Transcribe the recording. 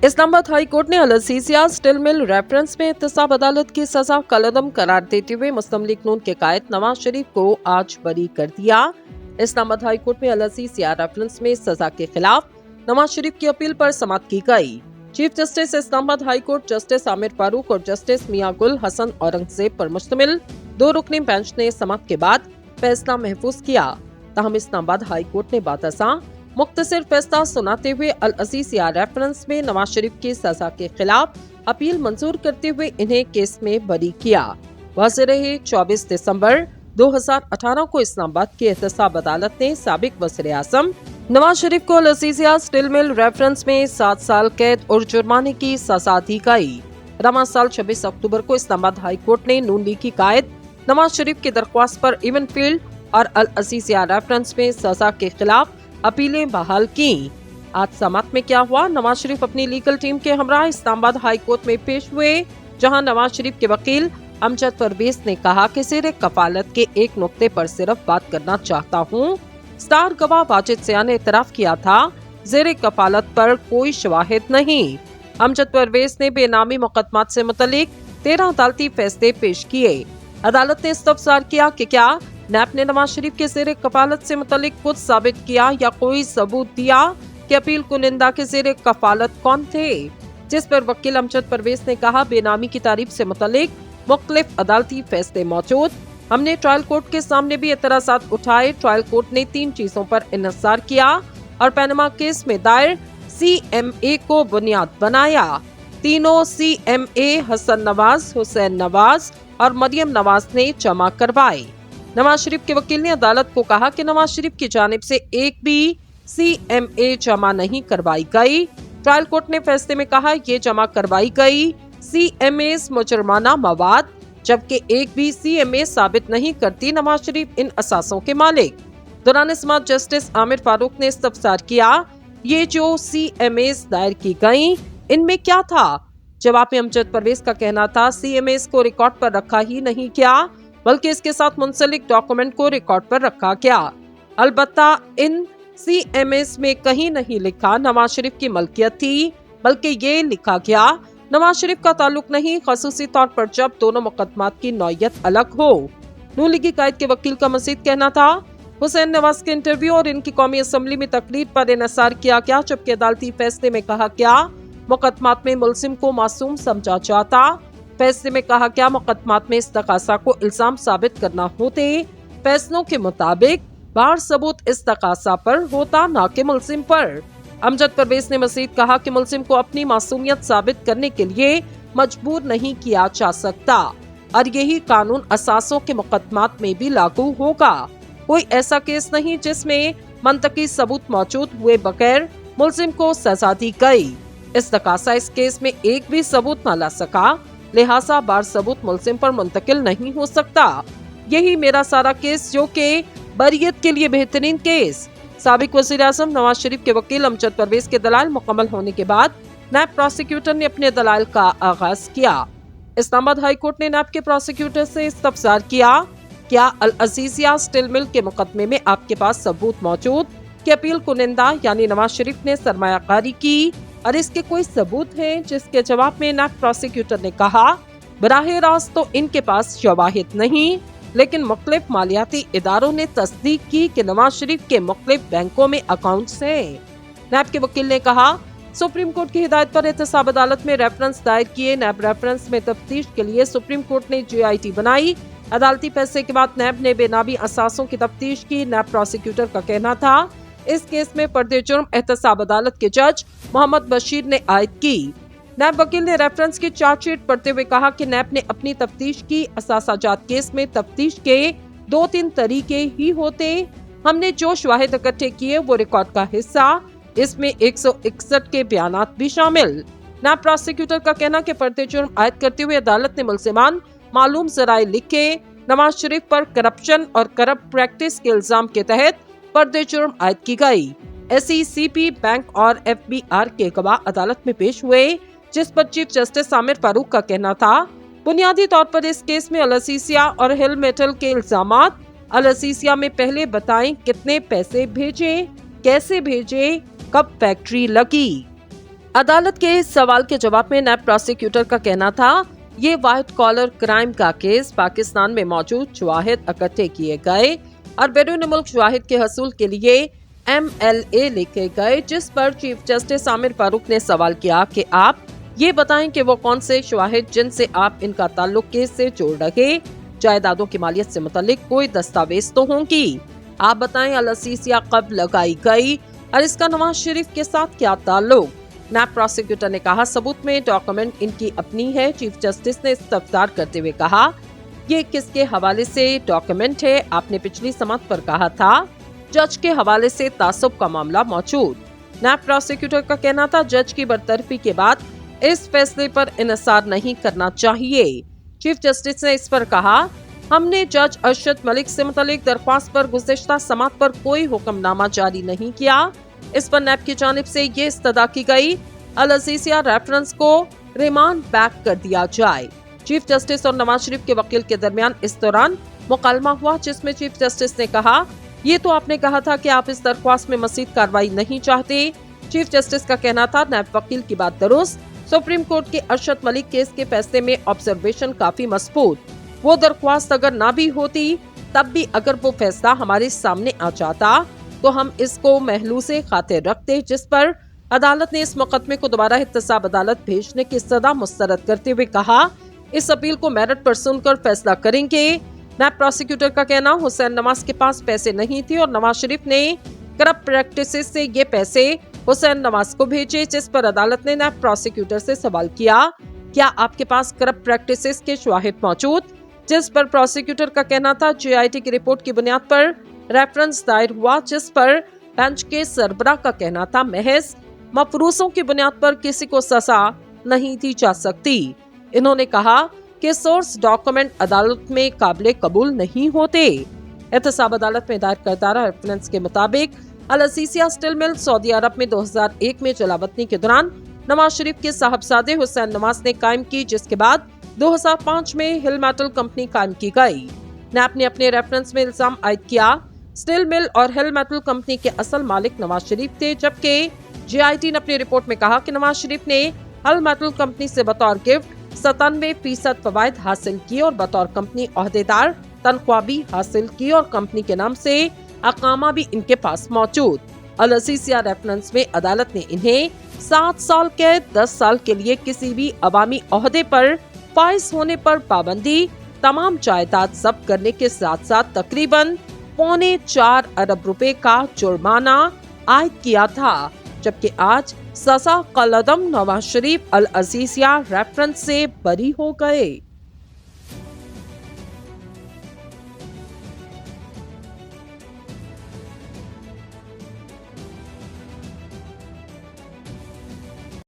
Islamabad high court ने अल Aziziya steel mill reference में एहतसाब अदालत की सजा कलअदम करार देते हुए मुस्लिम लीग नून के कायद नवाज शरीफ को आज बरी कर दिया। इस्लामाबाद हाई कोर्ट में अल अज़ीज़िया रेफरेंस में सजा के खिलाफ नवाज शरीफ की अपील पर समाअत की गई। Chief justice Islamabad high court justice Aamir Farooq और जस्टिस मियां गुल हसन औरंगजेब पर मुश्तमिल 2 रुकनी बेंच ने समाअत के बाद फैसला महफूज किया। ताहम इस्लामाबाद हाई कोर्ट ने बातसा मुख्तसर फैसला सुनाते हुए अल अज़ीज़िया रेफरेंस में नवाज शरीफ की सजा के खिलाफ अपील मंजूर करते हुए इन्हें केस में बरी किया। वाज़ेह रहे 24 दिसंबर 2018 को इस्लामाबाद की एहतसाब अदालत ने साबिक वज़ीर आज़म नवाज शरीफ को अल अज़ीज़िया स्टील मिल रेफरेंस में 7 साल कैद और जुर्माने की सजा दी गई। रवां साल 26 अक्टूबर को इस्लामाबाद हाई कोर्ट ने नून लीग की कायद नवाज शरीफ की दरख्वास्त पर इवन फील्ड और अल अज़ीज़िया रेफरेंस में सजा के खिलाफ अपीलें बहाल की। आज समाअत में क्या हुआ? नवाज शरीफ अपनी लीगल टीम के हमरा इस्लामाबाद हाई कोर्ट में पेश हुए, जहां नवाज शरीफ के वकील अमजद परवेज ने कहा कि ज़ेरे कफालत के एक नुक्ते पर सिर्फ बात करना चाहता हूं। स्टार गवाह वाजिद ज़िया ने इतराफ किया था ज़ेरे कफालत पर कोई शवाहिद नहीं। अमजद परवेज ने बेनामी मुकदमात से मुतल्लिक 13 अदालती फैसले पेश किए। अदालत ने इस्तफसार किया कि क्या नैब ने नवाज शरीफ के ज़ेरे कफालत से मुतल्लिक कुछ साबित किया या कोई सबूत दिया कि अपील कुनिंदा के ज़ेरे कफालत कौन थे, जिस पर वकील अमजद परवेज ने कहा बेनामी की तारीफ से मुतल्लिक मुख्तलिफ अदालती फैसले मौजूद। हमने ट्रायल कोर्ट के सामने भी एतराज़ात उठाए। ट्रायल कोर्ट ने 3 चीजों पर इन्हिसार किया और पैनामा केस में दायर CMA को बुनियाद बनाया। तीनों CMA हसन नवाज, हुसैन नवाज और मरियम नवाज ने जमा करवाए। नवाज शरीफ के वकील ने अदालत को कहा कि नवाज शरीफ की जानिब से एक भी CMA जमा नहीं करवाई गई। ट्रायल कोर्ट ने फैसले में कहा ये जमा करवाई गई CMAs मुजरमाना मवाद, जबकि एक भी CMA साबित नहीं करती नवाज शरीफ इन असासों के मालिक। दौरान समाअत जस्टिस आमिर फारूक ने इस्तफसार किया ये जो CMAs दायर की गयी इनमें क्या था? जवाब में अमजद परवेज का कहना था CMAs को रिकॉर्ड पर रखा ही नहीं क्या, बल्कि इसके साथ मुंसलिक डॉक्यूमेंट को रिकॉर्ड पर रखा गया। अलबत्ता इन CMAs में कहीं नहीं लिखा नवाज शरीफ की मलकियत थी, बल्कि ये लिखा गया नवाज शरीफ का ताल्लुक नहीं, खसूसी तौर पर जब दोनों मुकदमात की नौयत अलग हो। नून लीगी कायद के वकील का मजीद कहना था हुसैन नवाज के इंटरव्यू और इनकी कौमी असम्बली में तकरीर पर इन्हिसार किया गया, जबकि अदालती फैसले में कहा गया मुकदमात में मुलजिम को मासूम समझा जाता। फैसले में कहा गया मुकदमात में इस्तकासा को इल्जाम साबित करना होते। फैसलों के मुताबिक बाहर सबूत इस्तकासा पर होता, न कि मुलजिम पर। अमजद परवेज ने मजीद कहा कि मुलजिम को अपनी मासूमियत साबित करने के लिए मजबूर नहीं किया जा सकता और यही कानून असासों के मुकदमात में भी लागू होगा। कोई ऐसा केस नहीं जिसमें मंतकी सबूत मौजूद हुए बगैर मुलजिम को सजा दी गई। इस्तकासा इस केस में एक भी सबूत न ला सका, लिहाजा बार सबूत मुलजिम पर मुंतकिल नहीं हो सकता। यही मेरा सारा केस, जो कि बरियत के लिए बेहतरीन केस। साबिक वज़ीर आज़म नवाज शरीफ के वकील अमजद परवेज के दलाल मुकम्मल होने के बाद नायब प्रोसिक्यूटर ने अपने दलाल का आगाज किया। इस्लामाबाद हाई कोर्ट ने नायब के प्रोसिक्यूटर से इस्तफसार किया क्या अल अज़ीज़िया स्टील मिल के मुकदमे में आपके पास सबूत मौजूद कि अपील कुनिंदा यानी नवाज शरीफ ने सरमायाकारी की और इसके कोई सबूत हैं? जिसके जवाब में नायब प्रोसिक्यूटर ने कहा बराह रास्त तो इनके पास शवाहिद नहीं, लेकिन मुख्तलिफ मालियाती इदारों ने तस्दीक की कि नवाज शरीफ के मुख्तलिफ बैंकों में अकाउंट्स हैं। नायब के वकील ने कहा सुप्रीम कोर्ट की हिदायत पर एहतसाब अदालत में रेफरेंस दायर किए। नैब रेफरेंस में तफ्तीश के लिए सुप्रीम कोर्ट ने GIT बनाई। अदालती फैसले के बाद नैब ने बेनामी असासों की तफ्तीश की। नैब प्रोसिक्यूटर का कहना था इस केस में पर्दे जुर्म एहतसाब अदालत के जज मोहम्मद बशीर ने आयद की। नैब वकील ने रेफरेंस की चार्जशीट पढ़ते हुए कहा कि नैब ने अपनी तफ्तीश की। असासाजात केस में तफ्तीश के 2-3 तरीके ही होते। हमने जो शवाहिद इकट्ठे किए वो रिकॉर्ड का हिस्सा, इसमें 161 के बयानात भी शामिल। नैब प्रोसिक्यूटर का कहना कि पर्दे जुर्म आयद करते हुए अदालत ने मुल्जिमान मालूम जराए लिखे नवाज शरीफ पर करप्शन और करप्ट प्रैक्टिस के इल्जाम के तहत पर्दे जुर्म आयद की गई। SECP बैंक और FBR के गवाह अदालत में पेश हुए, जिस पर चीफ जस्टिस आमिर फारूक का कहना था बुनियादी तौर पर इस केस में अल अज़ीज़िया और हिल मेटल के इल्जामात। अल अज़ीज़िया में पहले बताएं कितने पैसे भेजे, कैसे भेजे, कब फैक्ट्री लगी। अदालत के इस सवाल के जवाब में नैब प्रोसिक्यूटर का कहना था, ये व्हाइट कॉलर क्राइम का केस पाकिस्तान में मौजूद शवाहिद इकट्ठे किए गए और बैरून मुल्क शवाहिद के हसूल के लिए MLA लिखे गए, जिस पर चीफ जस्टिस आमिर फारूक ने सवाल किया कि आप ये बताएं कि वो कौन से शवाहिद जिनसे आप इनका ताल्लुक केस से जोड़ रहे, जायदादों की मालियत से मुतालिक कोई दस्तावेज तो होंगी। आप बताएं अल-असीसिया कब लगाई गई और इसका नवाज शरीफ के साथ क्या ताल्लुक। नैब प्रोसिक्यूटर ने कहा, सबूत में डॉक्यूमेंट इनकी अपनी है। चीफ जस्टिस ने इस्तफसार करते हुए कहा, ये किसके हवाले से डॉक्यूमेंट है? आपने पिछली समात पर कहा था जज के हवाले से तासुब का मामला मौजूद। नैब प्रोसिक्यूटर का कहना था, जज की बरतरफी के बाद इस फैसले पर इन्हिसार नहीं करना चाहिए। चीफ जस्टिस ने इस पर कहा, हमने जज अरशद मलिक से मुतालिक दरख्वास्त पर गुज़िश्ता समात पर कोई हुक्मनामा जारी नहीं किया। इस पर नैब की जानिब से ये इस्तदा की गई, अल-अज़ीज़िया रेफरेंस को रिमांड बैक कर दिया जाए। चीफ जस्टिस और नवाज शरीफ के वकील के दरमियान इस दौरान मुकालमा हुआ, जिसमें चीफ जस्टिस ने कहा, ये तो आपने कहा था कि आप इस दरख्वास्त में मज़ीद कार्रवाई नहीं चाहते। चीफ जस्टिस का कहना था, नैब वकील की बात दुरुस्त। सुप्रीम कोर्ट के अरशद मलिक केस के फैसले में ऑब्जर्वेशन काफी मजबूत। वो दरख्वास्त अगर ना भी होती, तब भी अगर वो फैसला हमारे सामने आ जाता तो हम इसको महलूसे खातिर रखते, जिस पर अदालत ने इस मुकदमे को दोबारा एहतसाब अदालत भेजने की सदा मुस्तरद करते हुए कहा, इस अपील को मेरिट पर सुनकर फैसला करेंगे। नैब प्रोसिक्यूटर का कहना, हुसैन नवाज के पास पैसे नहीं थे और नवाज शरीफ ने करप्ट प्रैक्टिसेस से ये पैसे हुसैन नवाज को भेजे, जिस पर अदालत ने नैब प्रोसिक्यूटर से सवाल किया, क्या आपके पास करप्ट प्रैक्टिसेस के शवाहिद मौजूद? जिस पर प्रोसिक्यूटर का कहना था, JIT की रिपोर्ट की बुनियाद पर रेफरेंस दायर हुआ, जिस पर बेंच के सरबराह का कहना था, महज मफरूसों की बुनियाद पर किसी को सजा नहीं दी जा सकती। इन्होंने कहा कि सोर्स डॉक्यूमेंट अदालत में काबिल कबूल नहीं होते। एहतसाब अदालत में दायर करदा रेफरेंस के मुताबिक अल-अज़ीज़िया स्टील मिल सऊदी अरब में 2001 में जलावतनी के दौरान नवाज शरीफ के साहबजादे हुसैन नवाज ने कायम की, जिसके बाद 2005 में हिल मेटल कंपनी कायम की गई। नैब ने अपने रेफरेंस में इल्जाम आयद किया, स्टील मिल और हिल मेटल कंपनी के असल मालिक नवाज शरीफ थे, जबकि JIT ने अपनी रिपोर्ट में कहा कि नवाज शरीफ ने हिल मेटल कंपनी से बतौर गिफ्ट 97% फवायद हासिल किए और बतौर कंपनी ओहदेदार तनख्वाह भी हासिल की और कंपनी के नाम से अकामा भी इनके पास मौजूद। अल-अज़ीज़िया रेफरेंस में अदालत ने इन्हें 7 साल कैद, 10 साल के लिए किसी भी अवामी ओहदे पर फाइज होने पर पाबंदी, तमाम जायदाद जब्त करने के साथ साथ तकरीबन $4.25 अरब का जुर्माना आयद किया था, जबकि आज सजा कलदम नवाज शरीफ अल-अज़ीज़िया रेफरेंस से बरी हो गए।